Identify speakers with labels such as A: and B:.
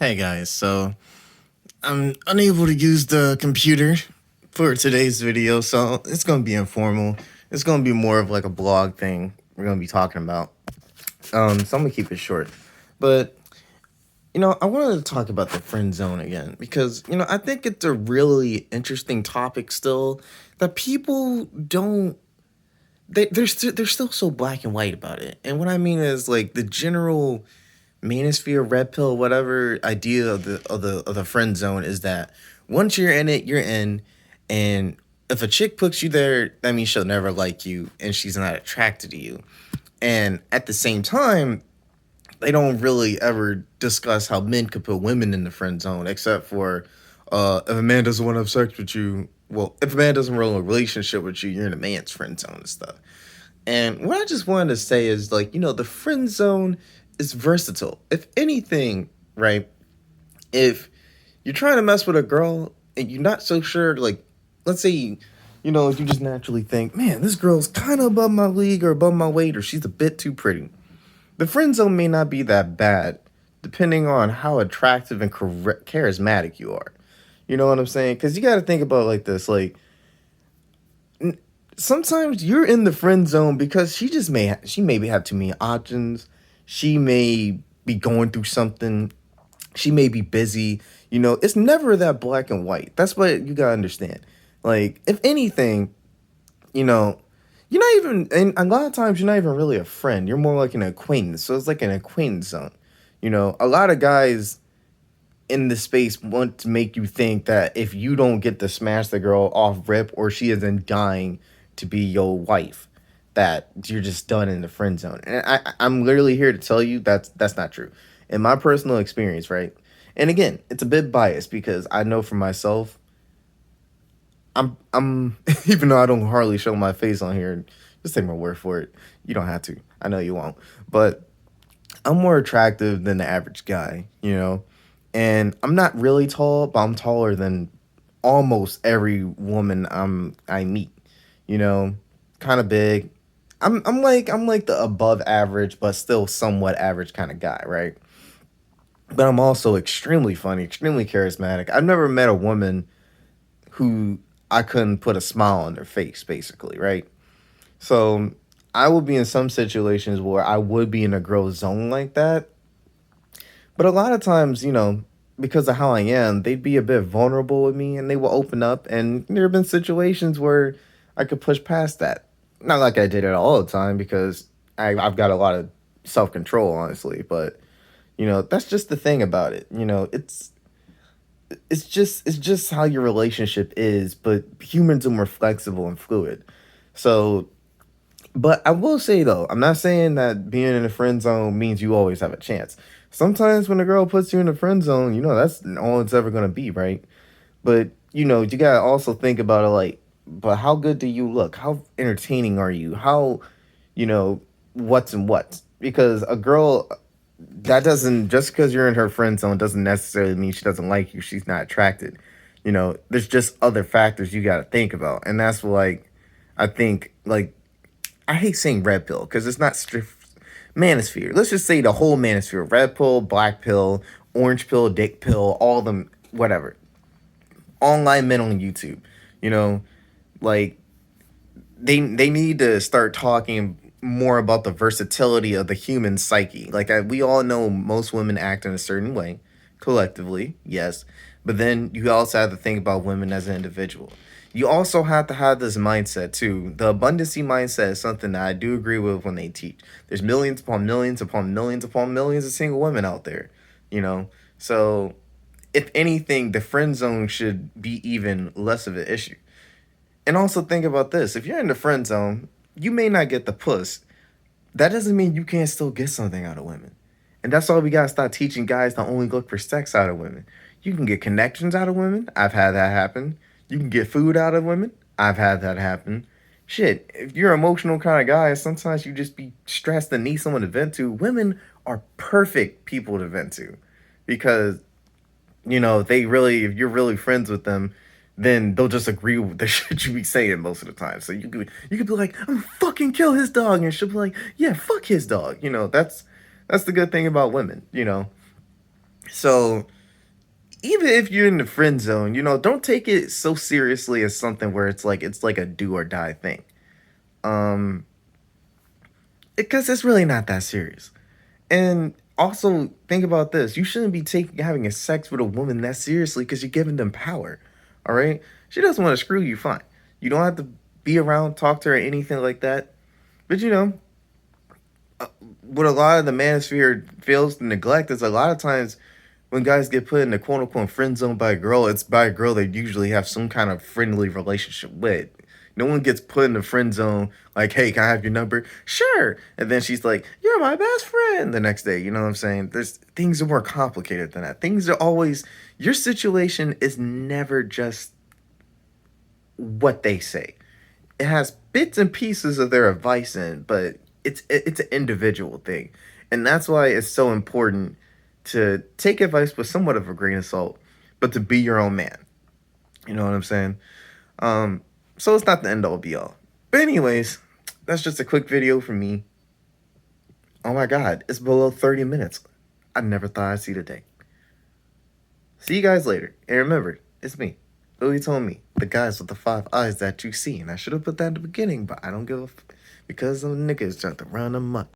A: Hey guys, so I'm unable to use the computer for today's video, so it's gonna be informal. It's gonna be more of like a blog thing we're gonna be talking about. So I'm gonna keep it short. But I wanted to talk about the friend zone again because I think it's a really interesting topic still that people don't they're still so black and white about it. And what I mean is like the general manosphere, red pill, whatever idea of the friend zone is that once you're in it, you're in, and if a chick puts you there, that means she'll never like you and she's not attracted to you. And at the same time, they don't really ever discuss how men could put women in the friend zone, except for if a man doesn't want to have sex with you. Well, if a man doesn't want a relationship with you, you're in a man's friend zone and stuff. And what I just wanted to say is like, the friend zone is versatile. If anything, right? If you're trying to mess with a girl and you're not so sure, like, let's say, if you just naturally think, man, this girl's kind of above my league or above my weight, or she's a bit too pretty. The friend zone may not be that bad, depending on how attractive and charismatic you are. You know what I'm saying? Because you got to think about it like this, like sometimes you're in the friend zone because she maybe have too many options. She may be going through something. She may be busy. It's never that black and white. That's what you gotta understand. Like, if anything, you're not even, and a lot of times you're not even really a friend. You're more like an acquaintance. So it's like an acquaintance zone. A lot of guys in the space want to make you think that if you don't get to smash the girl off rip or she isn't dying to be your wife, that you're just done in the friend zone. And I'm literally here to tell you that's not true. In my personal experience, right? And again, it's a bit biased because I know for myself, I'm even though I don't hardly show my face on here, just take my word for it. You don't have to. I know you won't. But I'm more attractive than the average guy. And I'm not really tall, but I'm taller than almost every woman I meet. You know, kind of big. I'm like the above average, but still somewhat average kind of guy, right? But I'm also extremely funny, extremely charismatic. I've never met a woman who I couldn't put a smile on their face, basically, right? So I would be in some situations where I would be in a girl zone like that. But a lot of times, because of how I am, they'd be a bit vulnerable with me and they will open up. And there have been situations where I could push past that. Not like I did it all the time because I've got a lot of self control, honestly. But, that's just the thing about it. It's just how your relationship is, but humans are more flexible and fluid. So, but I will say though, I'm not saying that being in a friend zone means you always have a chance. Sometimes when a girl puts you in a friend zone, that's all it's ever gonna be, right? But you gotta also think about it like, but how good do you look? How entertaining are you? How, you know, what's and what? Because a girl that doesn't just because you're in her friend zone doesn't necessarily mean she doesn't like you. She's not attracted. There's just other factors you got to think about, and that's what, like, I think, like, I hate saying red pill because it's not strict manosphere. Let's just say the whole manosphere: red pill, black pill, orange pill, dick pill, all of them, whatever. Online men on YouTube, you know, like they need to start talking more about the versatility of the human psyche. Like, we all know most women act in a certain way, collectively, yes, but then you also have to think about women as an individual. You also have to have this mindset too. The abundancy mindset is something that I do agree with when they teach. There's millions upon millions upon millions upon millions of single women out there, you know. So if anything, the friend zone should be even less of an issue. And also think about this: if you're in the friend zone, you may not get the puss. That doesn't mean you can't still get something out of women. And that's why we gotta start teaching guys to only look for sex out of women. You can get connections out of women. I've had that happen. You can get food out of women. I've had that happen. Shit, if you're an emotional kind of guy, sometimes you just be stressed and need someone to vent to. Women are perfect people to vent to because they really, if you're really friends with them, then they'll just agree with the shit you be saying most of the time. So you could be like, I'm gonna fucking kill his dog, and she'll be like, yeah, fuck his dog. That's the good thing about women. So even if you're in the friend zone, don't take it so seriously as something where it's like a do or die thing. Um, because it's really not that serious. And also think about this: you shouldn't be taking having a sex with a woman that seriously because you're giving them power. All right, she doesn't want to screw you. Fine, you don't have to be around, talk to her, or anything like that. But what a lot of the manosphere fails to neglect is a lot of times when guys get put in the quote unquote friend zone by a girl, it's by a girl they usually have some kind of friendly relationship with. No one gets put in the friend zone like, hey, can I have your number? Sure. And then she's like, you're my best friend the next day. You know what I'm saying? There's things are more complicated than that. Things are always, your situation is never just what they say. It has bits and pieces of their advice in, but it's an individual thing. And that's why it's so important to take advice with somewhat of a grain of salt, but to be your own man. You know what I'm saying? Um, so it's not the end all be all. But anyways, that's just a quick video for me. Oh my god, it's below 30 minutes. I never thought I'd see the day. See you guys later. And remember, it's me. Louis told me, the guys with the 5 eyes that you see. And I should have put that in the beginning, but I don't give a because some niggas trying to run amok.